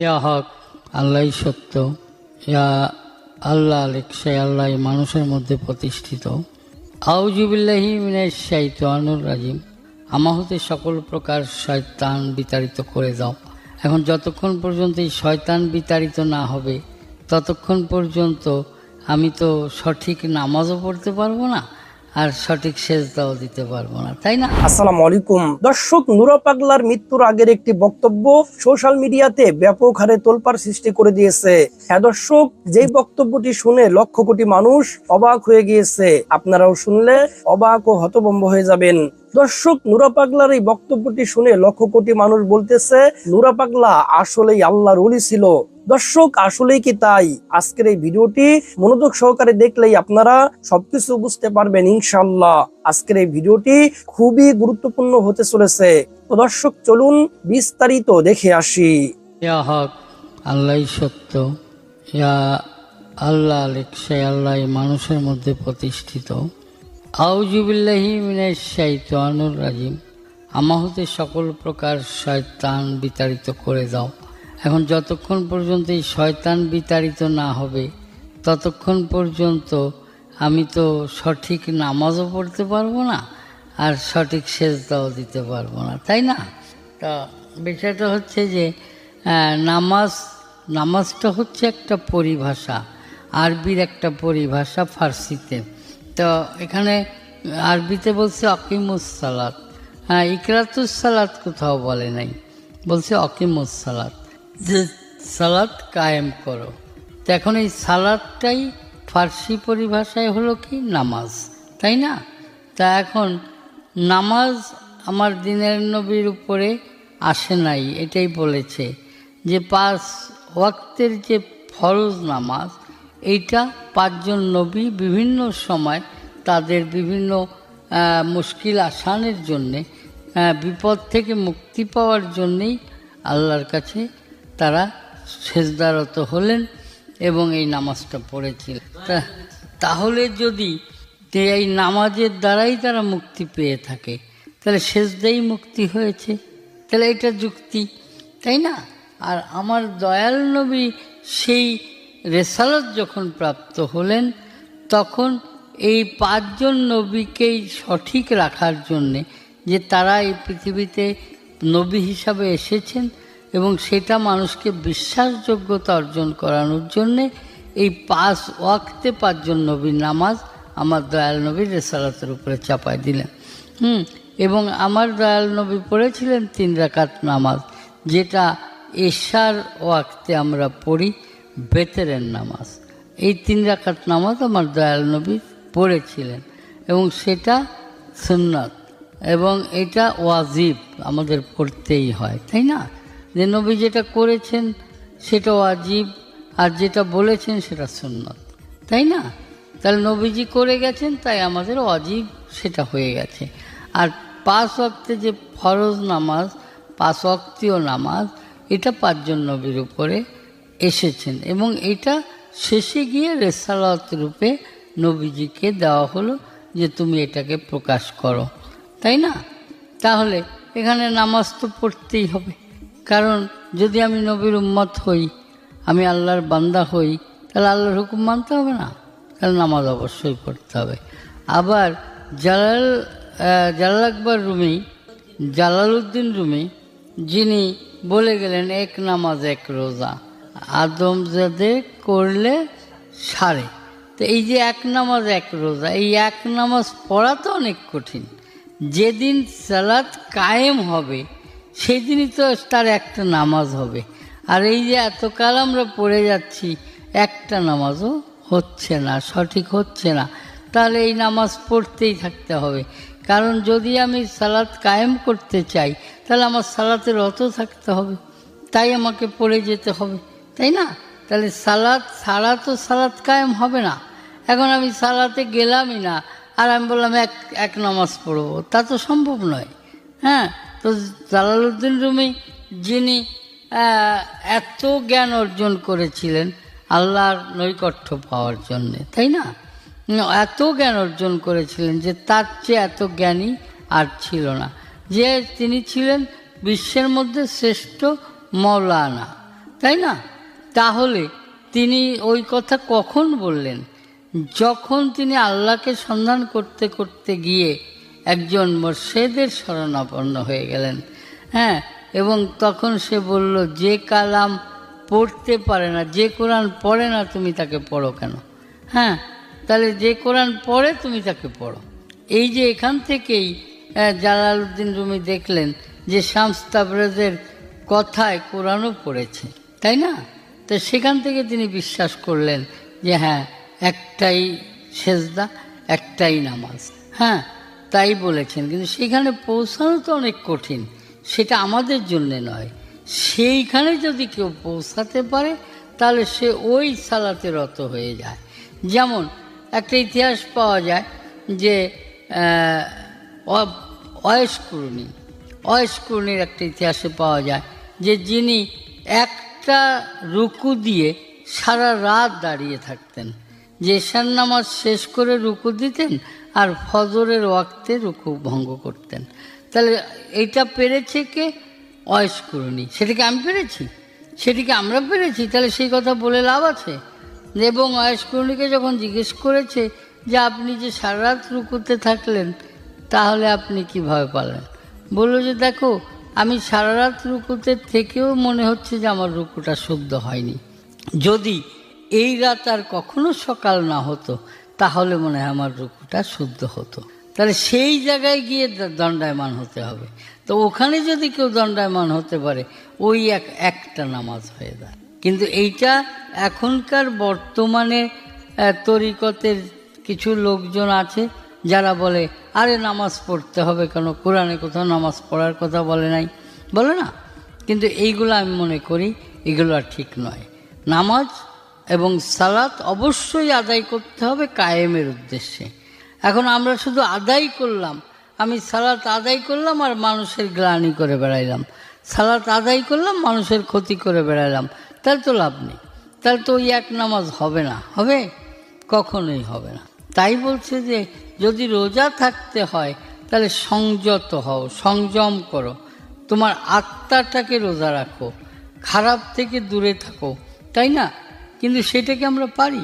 ইয়া হক, আল্লাহই সত্য। ইয়া আল্লাহ আলেক, সে আল্লাহ মানুষের মধ্যে প্রতিষ্ঠিত। আউযুবিল্লাহি মিনাশ শাইতানির রাজিম। আমা হতে সকল প্রকার শয়তান বিতাড়িত করে দাও। এখন যতক্ষণ পর্যন্ত এই শয়তান বিতাড়িত না হবে ততক্ষণ পর্যন্ত আমি তো সঠিক নামাজও পড়তে পারবো না, আর সঠিক সেজদাও দিতে পারবো না, তাই না? আসসালামু আলাইকুম দর্শক, নূরা পাগলার মৃত্যুর আগের একটি বক্তব্য সোশ্যাল মিডিয়াতে ব্যাপক হারে তোলপাড় সৃষ্টি করে দিয়েছে। হ্যাঁ দর্শক, যেই বক্তব্যটি শুনে লক্ষ কোটি মানুষ অবাক হয়ে গিয়েছে, আপনারাও শুনলে অবাক ও হতভম্ব হয়ে যাবেন। দর্শক, নূরা পাগলার এই বক্তব্যটি শুনে লক্ষ কোটি মানুষ বলতেছে নূরা পাগলা আসলেই আল্লাহর ওলি ছিল। দর্শক, আসলেই কি তাই? আজকের এই ভিডিওটি মনোযোগ সহকারে দেখলেই আপনারা সবকিছু বুঝতে পারবেন ইনশাআল্লাহ। আজকের এই ভিডিওটি খুবই গুরুত্বপূর্ণ হতে চলেছে। তো দর্শক, চলুন বিস্তারিত দেখে আসি। ইয়া হক, আল্লাহই সত্য। ইয়া আল্লাহ আলেক, সে আল্লাহ মানুষের মধ্যে প্রতিষ্ঠিত। আউযুবিল্লাহি মিনাশ শাইতানির রাজিম। আমা হতে সকল প্রকার শয়তান বিতাড়িত করে দাও। এখন যতক্ষণ পর্যন্ত এই শয়তান বিতাড়িত না হবে ততক্ষণ পর্যন্ত আমি তো সঠিক নামাজও পড়তে পারবো না, আর সঠিক সেজদাও দিতে পারবো না, তাই না? তা বিষয়টা হচ্ছে যে নামাজটা হচ্ছে একটা পরিভাষা, আরবির একটা পরিভাষা ফার্সিতে। তো এখানে আরবিতে বলছে অকিমুস সালাত। হ্যাঁ, ইকরাতুস সালাত কোথাও বলে নাই, বলছে অকিমুস সালাত, যে সালাত কায়েম করো। তো এখন এই সালাতটাই ফার্সি পরিভাষায় হলো কি নামাজ, তাই না? তা এখন নামাজ আমার দিনের নবীর উপরে আসে নাই, এটাই বলেছে যে 5 ওয়াক্তের যে ফরজ নামাজ, এইটা 5 জন নবী বিভিন্ন সময় তাদের বিভিন্ন মুশকিল আসানের জন্যে, বিপদ থেকে মুক্তি পাওয়ার জন্যেই আল্লাহর কাছে তারা সেজদারত হলেন এবং এই নামাজটা পড়েছিলেন। তাহলে যদি এই নামাজের দ্বারাই তারা মুক্তি পেয়ে থাকে, তাহলে সেজদাই মুক্তি হয়েছে, তাহলে এটা যুক্তি, তাই না? আর আমার দয়াল নবী সেই রেসালত যখন প্রাপ্ত হলেন তখন এই 5 জন নবীকেই সঠিক রাখার জন্যে, যে তারা এই পৃথিবীতে নবী হিসাবে এসেছেন এবং সেটা মানুষকে বিশ্বাসযোগ্যতা অর্জন করানোর জন্যে এই 5 ওয়াক্তে 5 জন নবীর নামাজ আমার দয়াল নবীর রেসালাতের উপরে চাপায় দিলেন। এবং আমার দয়াল নবী পড়েছিলেন 3 রাকাত নামাজ, যেটা এশার ওয়াক্তে আমরা পড়ি বেতেরের নামাজ। এই 3 রাকাত নামাজ আমার দয়াল নবী পড়েছিলেন এবং সেটা সুন্নাত এবং এটা ওয়াজিব, আমাদের পড়তেই হয়, তাই না? যে নবী যেটা করেছেন সেটা ওয়াজিব, আর যেটা বলেছেন সেটা সুন্নাত, তাই না? তাহলে নবীজি করে গেছেন, তাই আমাদের ওয়াজিব সেটা হয়ে গেছে। আর 5 ওয়াক্তে যে ফরজ নামাজ, 5 ওয়াক্তীয় নামাজ, এটা 5 জন নবীর উপরে এসেছেন এবং এটা শেষে গিয়ে রেসালাত রূপে নবীজিকে দেওয়া হলো যে তুমি এটাকে প্রকাশ করো, তাই না? তাহলে এখানে নামাজ তো পড়তেই হবে, কারণ যদি আমি নবীর উম্মত হই, আমি আল্লাহর বান্দা হই, তাহলে আল্লাহর হুকুম মানতে হবে না? তাহলে নামাজ অবশ্যই পড়তে হবে। আবার জালাল আকবর রুমি, জালালউদ্দিন রুমি, যিনি বলে গেলেন 1 নামাজ 1 রোজা আদমজাদে করলে সারে। তো এই যে 1 নামাজ 1 রোজা, এই 1 নামাজ পড়া তো অনেক কঠিন। যেদিন সালাত কায়েম হবে সেই দিনই তো তার একটা নামাজ হবে। আর এই যে এতকাল আমরা পড়ে যাচ্ছি, একটা নামাজও হচ্ছে না, সঠিক হচ্ছে না, তাহলে এই নামাজ পড়তেই থাকতে হবে। কারণ যদি আমি সালাত কায়েম করতে চাই তাহলে আমার সালাতে রত থাকতে হবে, তাই আমাকে পড়ে যেতে হবে, তাই না? তাহলে সালাত ছাড়া তো সালাত কায়েম হবে না। এখন আমি সালাতে গেলামই না, আর আমি বললাম এক নামাজ পড়বো, তা তো সম্ভব নয়। হ্যাঁ, তো জালালউদ্দিন রুমি, যিনি এত জ্ঞান অর্জন করেছিলেন আল্লাহর নৈকট্য পাওয়ার জন্যে, তাই না? এত জ্ঞান অর্জন করেছিলেন যে তার চেয়ে এত জ্ঞানী আর ছিল না, যে তিনি ছিলেন বিশ্বের মধ্যে শ্রেষ্ঠ মৌলানা। তাই না? তাহলে তিনি ওই কথা কখন বললেন? যখন তিনি আল্লাহকে সন্ধান করতে করতে গিয়ে একজন মোর্শেদের শরণাপন্ন হয়ে গেলেন। হ্যাঁ, এবং তখন সে বলল, যে কালাম পড়তে পারে না, যে কোরআন পড়ে না, তুমি তাকে পড়ো কেন? হ্যাঁ, তাহলে যে কোরআন পড়ে তুমি তাকে পড়ো। এই যে এখান থেকেই জালালউদ্দিন রুমি দেখলেন যে শামস তাবরেজের কথায় কোরআনও পড়েছে, তাই না? তো সেখান থেকে তিনি বিশ্বাস করলেন যে হ্যাঁ, একটাই সেজদা, একটাই নামাজ। হ্যাঁ, তাই বলেছেন, কিন্তু সেখানে পৌঁছানো তো অনেক কঠিন, সেটা আমাদের জন্যে নয়। সেইখানে যদি কেউ পৌঁছাতে পারে তাহলে সে ওই সালাতে রত হয়ে যায়। যেমন একটা ইতিহাস পাওয়া যায় যে অয়েশকুরনির একটা ইতিহাসে পাওয়া যায় যে যিনি একটা রুকু দিয়ে সারা রাত দাঁড়িয়ে থাকতেন, যে এশার নামাজ শেষ করে রুকু দিতেন আর ফজরের ওয়াক্তে রুকু ভঙ্গ করতেন। তাহলে এইটা পেরেছে কে? অয়েশকুরনি। সেটাকে আমি পেরেছি? সেটিকে আমরা পেরেছি? তাহলে সেই কথা বলে লাভ আছে? এবং অয়েশকুরনিকে যখন জিজ্ঞেস করেছে যে আপনি যে সারা রাত রুকুতে থাকলেন, তাহলে আপনি কিভাবে পারলেন? বললো যে দেখো, আমি সারা রাত রুকুতে থেকেও মনে হচ্ছে যে আমার রুকুটা শুদ্ধ হয়নি। যদি এই রাত আর কখনো সকাল না হতো তাহলে মনে হয় আমার রুকুটা শুদ্ধ হতো। তাহলে সেই জায়গায় গিয়ে দণ্ডায়মান হতে হবে। তো ওখানে যদি কেউ দণ্ডায়মান হতে পারে, ওই একটা নামাজ হয়ে যায়। কিন্তু এইটা এখনকার বর্তমানে তরিকতের কিছু লোকজন আছে যারা বলে, আরে নামাজ পড়তে হবে কেন, কোরআনে কোথাও নামাজ পড়ার কথা বলে নাই, বলে না? কিন্তু এইগুলো আমি মনে করি এগুলো আর ঠিক নয়। নামাজ এবং সালাত অবশ্যই আদায় করতে হবে কায়েমের উদ্দেশ্যে। এখন আমরা শুধু আদায় করলাম, আমি সালাত আদায় করলাম আর মানুষের গ্লানি করে বেড়াইলাম, সালাত আদায় করলাম মানুষের ক্ষতি করে বেড়াইলাম, তাহলে তো লাভ নেই। তাহলে তো ওই এক নামাজ হবে না। হবে? কখনোই হবে না। তাই বলছে যে যদি রোজা থাকতে হয় তাহলে সংযত হও, সংযম করো, তোমার আত্মাটাকে রোজা রাখো, খারাপ থেকে দূরে থাকো, তাই না? কিন্তু সেটাকে আমরা পারি?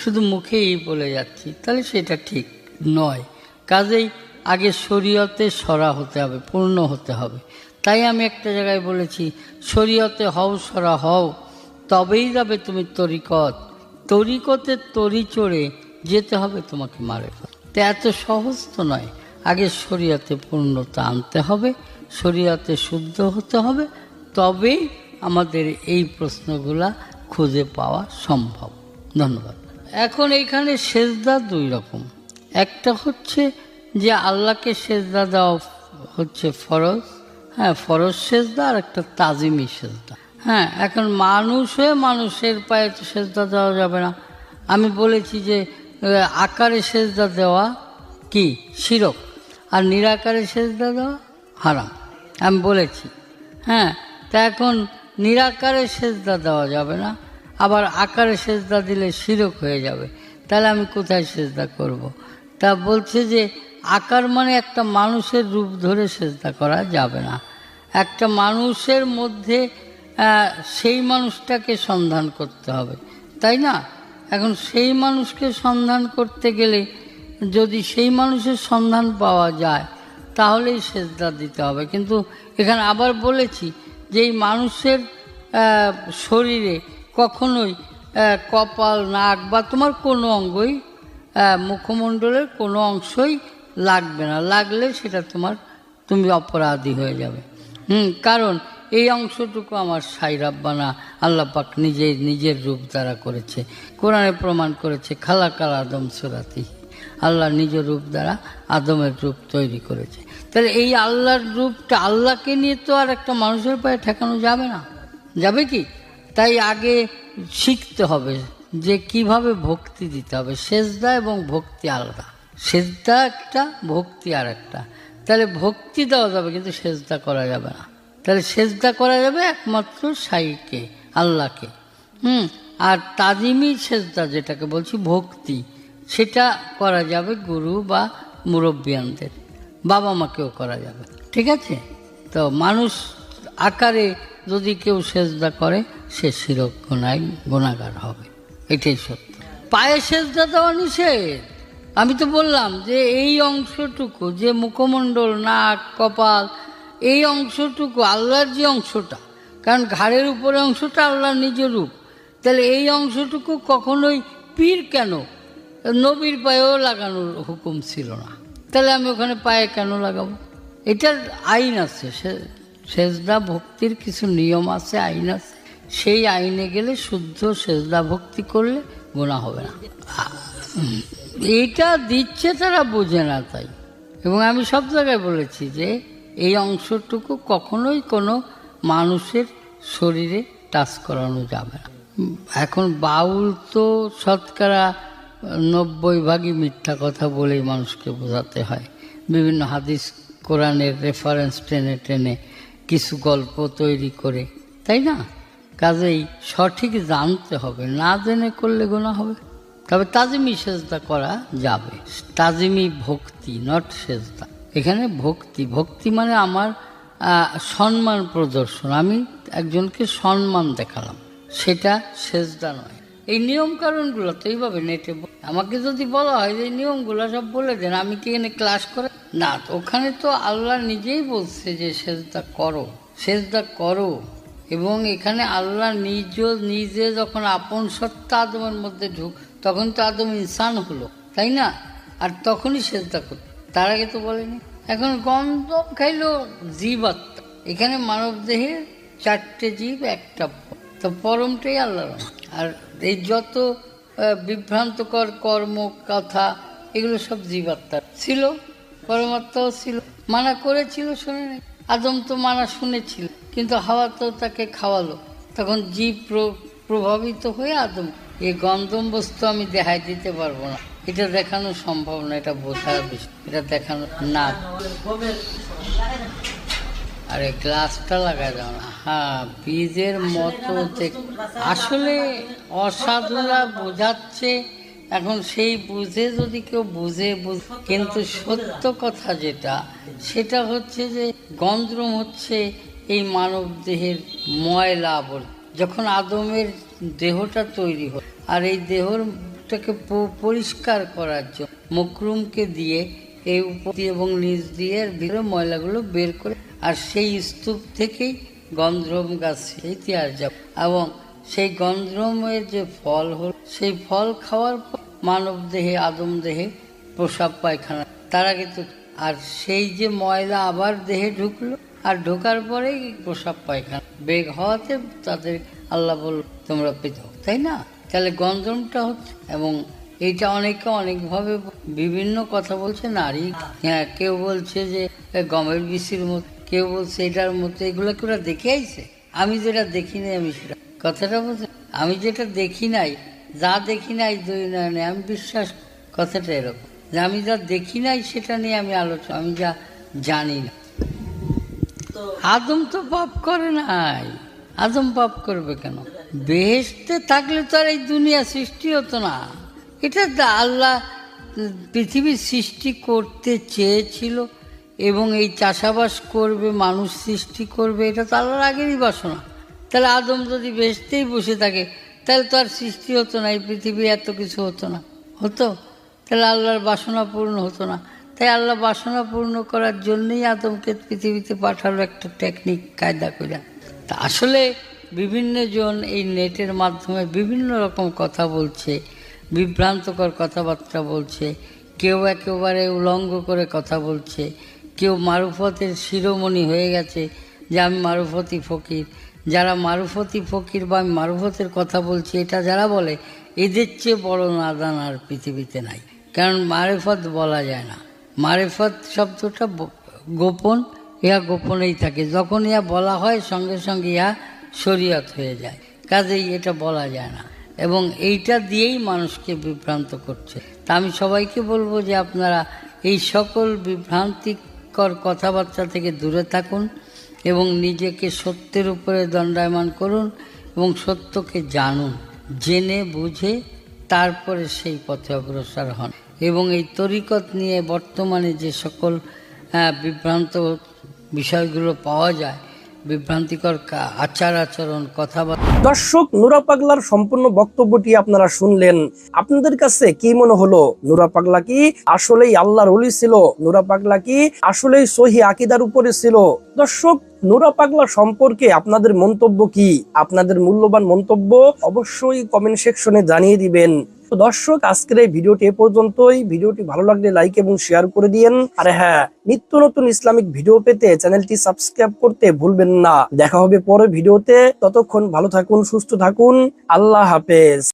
শুধু মুখেই বলে যাচ্ছি, তাহলে সেটা ঠিক নয়। কাজেই আগে শরীয়তে সরা হতে হবে, পূর্ণ হতে হবে। তাই আমি একটা জায়গায় বলেছি, শরীয়তে হও, সরা হও, তবেই যাবে তুমি তরিকত। তরিকতের তরি চড়ে যেতে হবে তোমাকে মারেফাত। তো এত সহজ তো নয়। আগে শরীয়তে পূর্ণতা আনতে হবে, শরীয়তে শুদ্ধ হতে হবে, তবেই আমাদের এই প্রশ্নগুলা খুঁজে পাওয়া সম্ভব। ধন্যবাদ। এখন এইখানে সেজদা দুই রকম। একটা হচ্ছে যে আল্লাহকে সেজদা দেওয়া হচ্ছে ফরজ, হ্যাঁ, ফরজ সেজদা, আর একটা তাজিমি সেজদা। হ্যাঁ, এখন মানুষ হয়ে মানুষের পায়ে তো সেজদা দেওয়া যাবে না। আমি বলেছি যে আকারে সেজদা দেওয়া কি শিরক, আর নিরাকারে সেজদা দেওয়া হারাম, আমি বলেছি। হ্যাঁ, তা এখন নিরাকারে সেজদা দেওয়া যাবে না, আবার আকারে সেজদা দিলে শিরক হয়ে যাবে। তাহলে আমি কোথায় সেজদা করব? তা বলছে যে আকার মানে একটা মানুষের রূপ ধরে সেজদা করা যাবে না। একটা মানুষের মধ্যে সেই মানুষটাকে সন্ধান করতে হবে, তাই না? এখন সেই মানুষকে সন্ধান করতে গেলে যদি সেই মানুষের সন্ধান পাওয়া যায় তাহলেই সেজদা দিতে হবে। কিন্তু এখানে আবার বলেছি যে এই মানুষের শরীরে কখনোই কপাল, নাক বা তোমার কোনো অঙ্গই, মুখমণ্ডলের কোনো অংশই লাগবে না। লাগলে সেটা তুমি অপরাধী হয়ে যাবে। কারণ এই অংশটুকু আমার সাই রাব্বানা আল্লাহ পাক নিজের রূপ দ্বারা করেছে। কোরআনে প্রমাণ করেছে, খালাকাল আদম সুরাতি, আল্লাহ নিজ রূপ দ্বারা আদমের রূপ তৈরি করেছে। তাহলে এই আল্লাহর রূপটা, আল্লাহকে নিয়ে তো আর একটা মানুষের পায়ে ঠেকানো যাবে না, যাবে কি? তাই আগে শিখতে হবে যে কিভাবে ভক্তি দিতে হবে। সেজদা এবং ভক্তি আলাদা, সেজদা একটা, ভক্তি আর একটা। তাহলে ভক্তি দেওয়া যাবে কিন্তু সেজদা করা যাবে না। তাহলে সেজদা করা যাবে একমাত্র সাইকে, আল্লাহকে। আর তাজিমি সেজদা যেটাকে বলছি ভক্তি, সেটা করা যাবে গুরু বা মুরব্বিয়ানদের, বাবা মাকেও করা যাবে, ঠিক আছে? তো মানুষ আকারে যদি কেউ সেজদা করে সে শিরক গুনাহগার হবে, এটাই সত্য। পায়ে সেজদা দেওয়া নিষেধ। আমি তো বললাম যে এই অংশটুকু, যে মুখমণ্ডল, নাক, কপাল, এই অংশটুকু আল্লাহর যে অংশটা, কারণ ঘাড়ের উপরে অংশটা আল্লাহর নিজ রূপ, তাহলে এই অংশটুকু কখনোই পীর কেন নবীর পায়েও লাগানোর হুকুম ছিল না, তাহলে আমি ওখানে পায়ে কেন লাগাবো? এটার আইন আছে, সেজদা ভক্তির কিছু নিয়ম আছে, আইন আছে। সেই আইনে গেলে শুদ্ধ সেজদা ভক্তি করলে গুনাহ হবে না। এইটা দিচ্ছে তারা বোঝে না তাই। এবং আমি সব জায়গায় বলেছি যে এই অংশটুকু কখনোই কোনো মানুষের শরীরে টাচ করানো যাবে না। এখন বাউল তো শতকরা 90% মিথ্যা কথা বলেই মানুষকে বোঝাতে হয়, বিভিন্ন হাদিস কোরআনের রেফারেন্স টেনে টেনে কিছু গল্প তৈরি করে, তাই না? কাজেই সঠিক জানতে হবে, না জেনে করলে গুনাহ হবে। তবে তাজিমি সেজদা করা যাবে, তাজিমি ভক্তি, নট সেজদা। এখানে ভক্তি, ভক্তি মানে আমার সম্মান প্রদর্শন, আমি একজনকে সম্মান দেখালাম, সেটা সেজদা নয়। এই নিয়ম কারণগুলো তো এইভাবে নেটে আমাকে যদি বলা হয় যে এই নিয়মগুলো সব বলে দেন, আমি কি এখানে ক্লাস করে না, ওখানে তো আল্লাহ নিজেই বলছে যে সেজদা করো, সেজদা করো। এবং এখানে আল্লাহ নিজে যখন আপন সত্তা আদমের মধ্যে তখন তো আদম ইনসান হলো, তাই না? আর তখনই সেজদা করত, তার আগে তো বলেনি। এখন গন্ধ খাইলো জীব আত্মা, এখানে মানব দেহের 4টে জীব, একটা তো পরমটাই আল্লাহর। আর এই যত বিভ্রান্তকর কর্ম কথা এগুলো সব জীবাত্মার ছিল, পরমাত্মাও ছিল, মানা করেছিল, শুনে নেই। আদম তো মানা শুনেছিল, কিন্তু হাওয়া তো তাকে খাওয়ালো, তখন জীব প্রভাবিত হয়ে আদম। এই গন্ধম বস্তু আমি দেখাই দিতে পারবো না, এটা দেখানো সম্ভব না, এটা বোঝার বিষয়, এটা দেখানো না। আরে গ্লাসটা লাগা যাও না। হ্যাঁ, বীজের মতো আসলে অসাধুরা বোঝাচ্ছে। এখন সেই বুঝে যদি কেউ বুঝে, কিন্তু সত্য কথা যেটা, সেটা হচ্ছে যে গন্ধ্রম হচ্ছে এই মানব দেহের ময়লা আবর্জনা। যখন আদমের দেহটা তৈরি হয়, আর এই দেহটাকে পরিষ্কার করার জন্য মকরুমকে দিয়ে এই উপর এবং নিচ দিয়ে ভিতরে ময়লাগুলো বের করে, আর সেই স্তূপ থেকেই গন্ধ্রম গাছ তৈরি যাবে। এবং সেই গন্ধ্রমের যে ফল হল, সেই ফল খাওয়ার পর মানব দেহে, আদম দেহে প্রসাব পায়খানা, তার আগে তো। আর সেই যে ময়লা আবার দেহে ঢুকলো, আর ঢোকার পরেই প্রসাব পায়খানা বেগ হওয়াতে তাদের আল্লাহ বলল তোমরা পৃথক, তাই না? তাহলে গন্ধ্রমটা হচ্ছে। এবং এইটা অনেকে অনেকভাবে বিভিন্ন কথা বলছে। নারী, হ্যাঁ, কেউ বলছে যে গমের বিচির মতো, কেউ বলছে এটার মতো। এগুলো কেউ দেখে আইছে? আমি যেটা দেখি নাই, আমি সেটা কথাটা বলছি। আমি যেটা দেখি নাই, যা দেখি নাই দুই নয়নে, আমি বিশ্বাস, কথাটা এরকম যে আমি যা দেখি নাই সেটা নিয়ে আমি আলোচনা, আমি যা জানি না। আদম তো পাপ করে নাই, আদম পাপ করবে কেন? বেহেশতে থাকলে তো আর এই দুনিয়া সৃষ্টি হতো না। এটা আল্লাহ পৃথিবীর সৃষ্টি করতে চেয়েছিল, এবং এই চাষাবাস করবে, মানুষ সৃষ্টি করবে, এটা তো আল্লাহর আগেরই বাসনা। তাহলে আদম যদি বেহেশতেই বসে থাকে, তাহলে তো আর সৃষ্টি হতো না, এই পৃথিবী এত কিছু হতো না। হতো? তাহলে আল্লাহর বাসনা পূর্ণ হতো না। তাই আল্লাহ বাসনা পূর্ণ করার জন্যই আদমকে পৃথিবীতে পাঠালো একটা টেকনিক, কায়দা করে। তা আসলে বিভিন্ন জন এই নেটের মাধ্যমে বিভিন্ন রকম কথা বলছে, বিভ্রান্তকর কথাবার্তা বলছে, কেউ একেবারে উলঙ্গ করে কথা বলছে, কেউ মারুফতের শিরোমণি হয়ে গেছে যে আমি মারুফতি ফকির। যারা মারুফতি ফকির বা আমি মারুফতের কথা বলছি, এটা যারা বলে, এদের চেয়ে বড় নাদান আর পৃথিবীতে নাই। কারণ মারেফত বলা যায় না, মারেফত শব্দটা গোপন, ইহা গোপনেই থাকে। যখন ইহা বলা হয় সঙ্গে সঙ্গে ইহা শরীয়ত হয়ে যায়, কাজেই এটা বলা যায় না। এবং এইটা দিয়েই মানুষকে বিভ্রান্ত করছে। তা আমি সবাইকে বলবো যে আপনারা এই সকল বিভ্রান্তিকর কথাবার্তা থেকে দূরে থাকুন এবং নিজেকে সত্যের উপরে দণ্ডায়মান করুন এবং সত্যকে জানুন, জেনে বুঝে তারপরে সেই পথে অগ্রসর হন। এবং এই তরিকত নিয়ে বর্তমানে যে সকল বিভ্রান্ত বিষয়গুলো পাওয়া যায়, বিভ্রান্তিকর আচার আচরণ কথাবার্তা। দর্শক, নূরা পাগলার সম্পূর্ণ বক্তব্যটি আপনারা শুনলেন। আপনাদের কাছে কি মনে হলো? নূরা পাগলা কি আসলেই আল্লাহর ওলি ছিল? নূরা পাগলা কি আসলেই সহি আকীদার উপরে ছিল? দর্শক, নূরা পাগলা সম্পর্কে আপনাদের মন্তব্য কি? আপনাদের মূল্যবান মন্তব্য অবশ্যই কমেন্ট সেকশনে জানিয়ে দিবেন। তো দর্শক, আজকের এই ভিডিওটি এ পর্যন্তই। ভিডিওটি ভালো লাগলে লাইক এবং শেয়ার করে দিয়েন। আর হ্যাঁ, নিত্য নতুন ইসলামিক ভিডিও পেতে চ্যানেলটি সাবস্ক্রাইব করতে ভুলবেন না। দেখা হবে পরের ভিডিওতে। ততক্ষণ ভালো থাকুন, সুস্থ থাকুন। আল্লাহ হাফেজ।